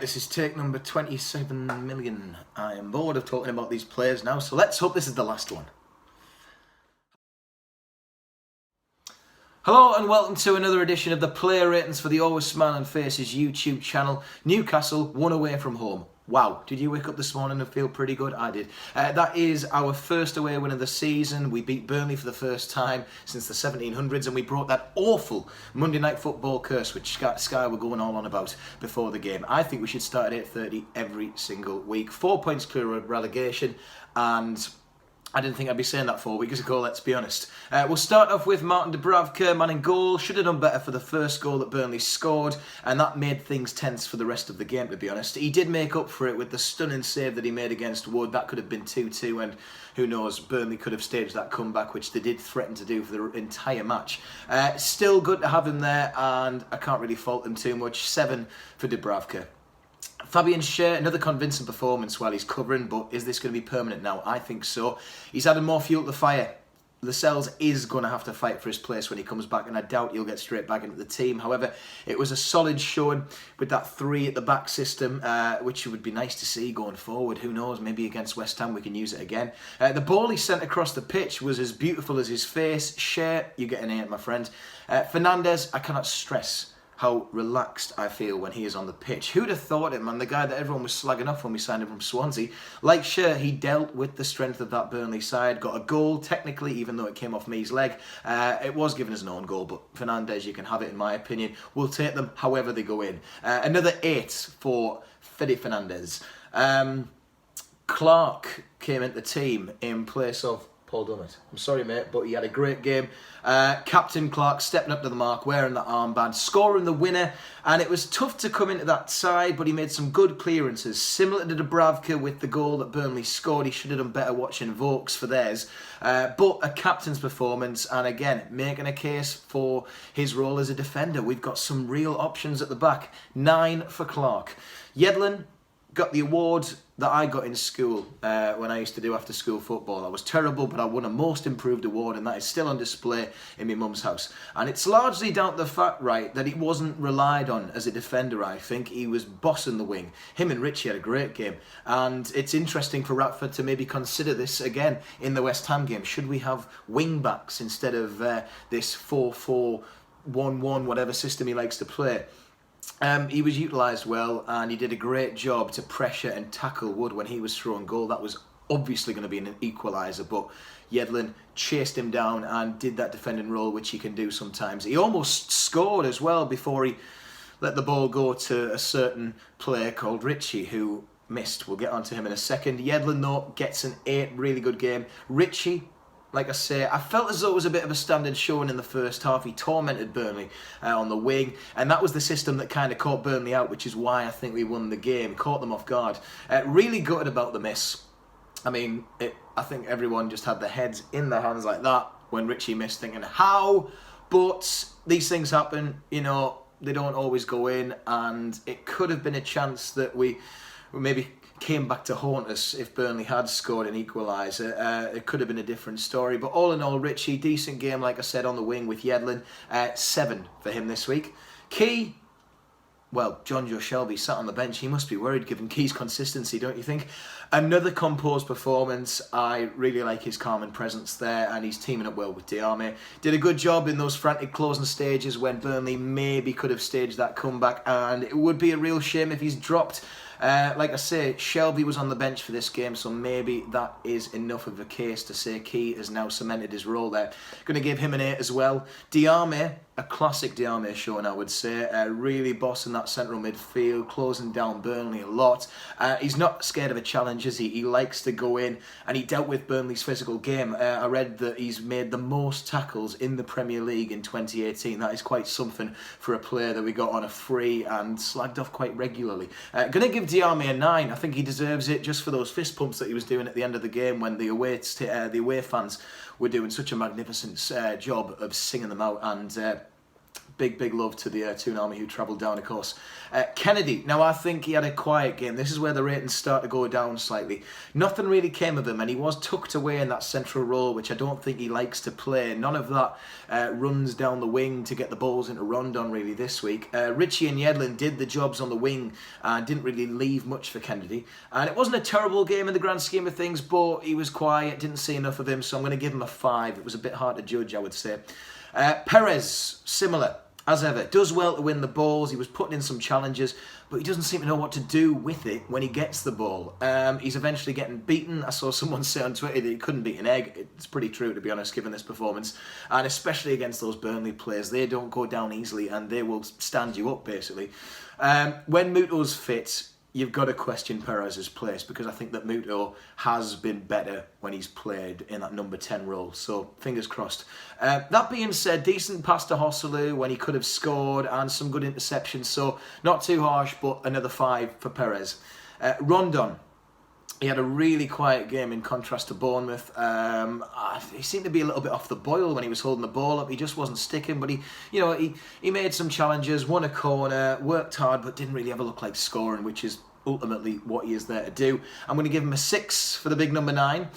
this is take number 27 million. I am bored of talking about these players now, so let's hope this is the last one. Hello and welcome to another edition of the player ratings for the Always Smiling Faces YouTube channel. Newcastle, 1 away from home. Wow, did you wake up this morning and feel pretty good? I did. That is our first away win of the season. We beat Burnley for the first time since the 1700s, and we broke that awful Monday Night Football curse which Sky were going all on about before the game. I think we should start at 8:30 every single week. 4 points clear of relegation, and I didn't think I'd be saying that 4 weeks ago, let's be honest. We'll start off with Martin Dubravka, man in goal. Should have done better for the first goal that Burnley scored, and that made things tense for the rest of the game, to be honest. He did make up for it with the stunning save that he made against Wood. That could have been 2-2, and who knows, Burnley could have staged that comeback, which they did threaten to do for the entire match. Still good to have him there, and I can't really fault him too much. 7 for Dubravka. Fabian Schär, another convincing performance while he's covering, but is this going to be permanent now? I think so. He's added more fuel to the fire. Lascelles is going to have to fight for his place when he comes back, and I doubt he'll get straight back into the team. However, it was a solid showing with that 3 at the back system, which would be nice to see going forward. Who knows, maybe against West Ham we can use it again. The ball he sent across the pitch was as beautiful as his face. Schär, you get an 8, my friend. Fernandes, I cannot stress how relaxed I feel when he is on the pitch. Who'd have thought it, man? The guy that everyone was slagging off when we signed him from Swansea. Like Schär, he dealt with the strength of that Burnley side. Got a goal, technically, even though it came off Me's leg. It was given as an own goal, but Fernandes, you can have it in my opinion. We'll take them however they go in. Another 8 for Fede Fernandes. Clark came into the team in place of Paul Dummett. I'm sorry, mate, but he had a great game. Captain Clark stepping up to the mark, wearing the armband, scoring the winner, and it was tough to come into that side, but he made some good clearances. Similar to Dubravka with the goal that Burnley scored. He should have done better watching Vokes for theirs. But a captain's performance, and again, making a case for his role as a defender. We've got some real options at the back. 9 for Clark. Yedlin got the award that I got in school when I used to do after school football. I was terrible, but I won a most improved award, and that is still on display in my mum's house. And it's largely down to the fact, right, that he wasn't relied on as a defender. I think he was bossing the wing. Him and Richie had a great game, and it's interesting for Ratford to maybe consider this again in the West Ham game. Should we have wing backs instead of this 4-4-1-1, whatever system he likes to play? He was utilised well, and he did a great job to pressure and tackle Wood when he was throwing goal. That was obviously going to be an equaliser, but Yedlin chased him down and did that defending role, which he can do sometimes. He almost scored as well before he let the ball go to a certain player called Richie, who missed. We'll get onto him in a second. Yedlin, though, gets an 8. Really good game. Richie, like I say, I felt as though it was a bit of a standard showing in the first half. He tormented Burnley on the wing, and that was the system that kind of caught Burnley out, which is why I think we won the game, caught them off guard. Really gutted about the miss. I mean, I think everyone just had their heads in their hands like that when Richie missed, thinking, how? But these things happen, you know, they don't always go in, and it could have been a chance that we maybe came back to haunt us if Burnley had scored an equaliser. It could have been a different story. But all in all, Richie, decent game, like I said, on the wing with Yedlin. 7 for him this week. Key, well, John Joe Shelby sat on the bench. He must be worried given Key's consistency, don't you think? Another composed performance. I really like his calm and presence there, and he's teaming up well with Diarme. Did a good job in those frantic closing stages when Burnley maybe could have staged that comeback, and it would be a real shame if he's dropped. Like I say, Shelby was on the bench for this game, so maybe that is enough of a case to say Key has now cemented his role there. Going to give him an 8 as well. Diarme, a classic Diarme showing, I would say. Really bossing that central midfield, closing down Burnley a lot. He's not scared of a challenge, is he? He likes to go in, and he dealt with Burnley's physical game. I read that he's made the most tackles in the Premier League in 2018. That is quite something for a player that we got on a free and slagged off quite regularly. Going to give Diarme a 9. I think he deserves it just for those fist pumps that he was doing at the end of the game when the away fans were doing such a magnificent job of singing them out, and big love to the Toon Army who travelled down, of course. Kennedy, now I think he had a quiet game. This is where the ratings start to go down slightly. Nothing really came of him, and he was tucked away in that central role, which I don't think he likes to play. None of that runs down the wing to get the balls into Rondon really this week. Richie and Yedlin did the jobs on the wing and didn't really leave much for Kennedy. And it wasn't a terrible game in the grand scheme of things, but he was quiet, didn't see enough of him, so I'm going to give him a 5. It was a bit hard to judge, I would say. Perez, similar. As ever, does well to win the balls. He was putting in some challenges, but he doesn't seem to know what to do with it when he gets the ball. He's eventually getting beaten. I saw someone say on Twitter that he couldn't beat an egg. It's pretty true, to be honest, given this performance. And especially against those Burnley players. They don't go down easily and they will stand you up, basically. When Muto's fit, you've got to question Perez's place, because I think that Muto has been better when he's played in that number 10 role. So fingers crossed. That being said, decent pass to Hosselu when he could have scored, and some good interceptions. So not too harsh, but another 5 for Perez. Rondon. He had a really quiet game in contrast to Bournemouth. He seemed to be a little bit off the boil when he was holding the ball up. He just wasn't sticking, but he made some challenges, won a corner, worked hard, but didn't really ever look like scoring, which is ultimately what he is there to do. I'm going to give him a 6 for the big number 9.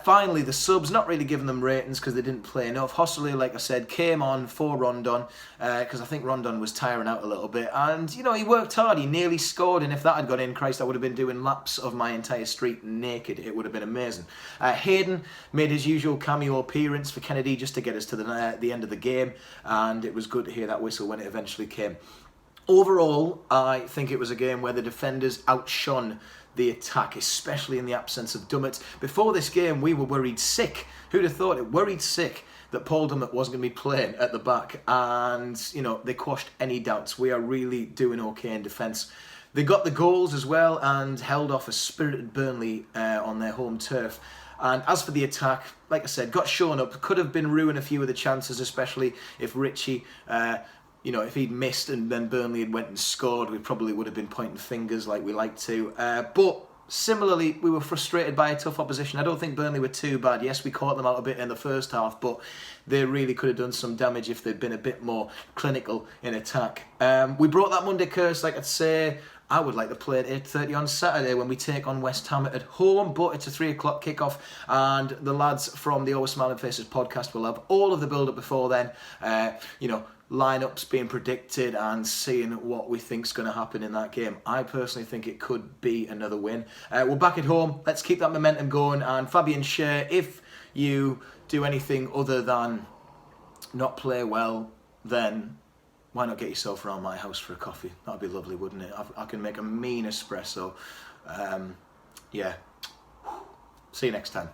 Finally, the subs, not really giving them ratings because they didn't play enough. Hosselu, like I said, came on for Rondon because I think Rondon was tiring out a little bit. And, he worked hard. He nearly scored. And if that had gone in, Christ, I would have been doing laps of my entire street naked. It would have been amazing. Hayden made his usual cameo appearance for Kennedy just to get us to the end of the game. And it was good to hear that whistle when it eventually came. Overall, I think it was a game where the defenders outshone the attack, especially in the absence of Dummett. Before this game, we were worried sick. Who'd have thought it? Worried sick that Paul Dummett wasn't going to be playing at the back. And, they quashed any doubts. We are really doing okay in defence. They got the goals as well and held off a spirited Burnley on their home turf. And as for the attack, like I said, got shown up. Could have been ruining a few of the chances, especially if Richie... if he'd missed and then Burnley had went and scored, we probably would have been pointing fingers like we like to. But similarly, we were frustrated by a tough opposition. I don't think Burnley were too bad. Yes, we caught them out a bit in the first half, but they really could have done some damage if they'd been a bit more clinical in attack. We brought that Monday curse, like I'd say. I would like to play at 8:30 on Saturday when we take on West Ham at home, but it's a 3 o'clock kickoff, and the lads from the Always Smiling Faces podcast will have all of the build-up before then. Lineups being predicted and seeing what we think's going to happen in that game. I personally think it could be another win. We're back at home. Let's keep that momentum going. And Fabian Schär, if you do anything other than not play well, then why not get yourself around my house for a coffee? That'd be lovely, wouldn't it? I can make a mean espresso. Yeah. See you next time.